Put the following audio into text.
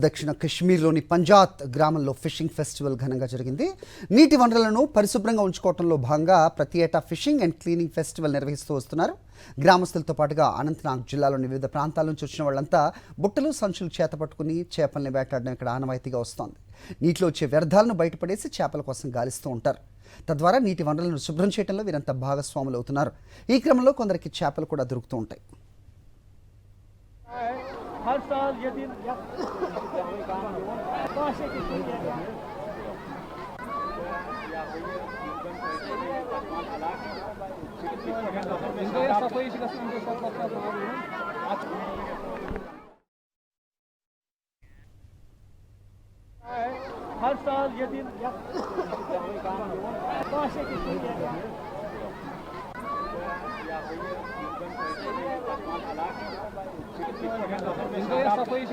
దక్షిణ కశ్మీర్లోని పంజాత్ గ్రామంలో fishing festival ఘనంగా జరిగింది. నీటి వనరులను పరిశుభ్రంగా ఉంచుకోవడంలో భాగంగా ప్రతి ఏటా ఫిషింగ్ అండ్ క్లీనింగ్ ఫెస్టివల్ నిర్వహిస్తూ వస్తున్నారు. గ్రామస్తులతో పాటుగా అనంతనాగ్ జిల్లాలోని వివిధ ప్రాంతాల నుంచి వచ్చిన వాళ్ళంతా బుట్టలు సంచులు చేతపట్టుకుని చేపల్ని వేటాడడం ఇక్కడ ఆనవాయితీగా వస్తోంది. నీటిలో వచ్చే వ్యర్థాలను బయటపడేసి చేపల కోసం గాలిస్తూ ఉంటారు. తద్వారా నీటి వనరులను శుభ్రం చేయడంలో వీరంతా భాగస్వాములు అవుతున్నారు. ఈ క్రమంలో కొందరికి చేపలు కూడా దొరుకుతూ ఉంటాయి. हर साल ये दिन हर साल ये दिन सफाई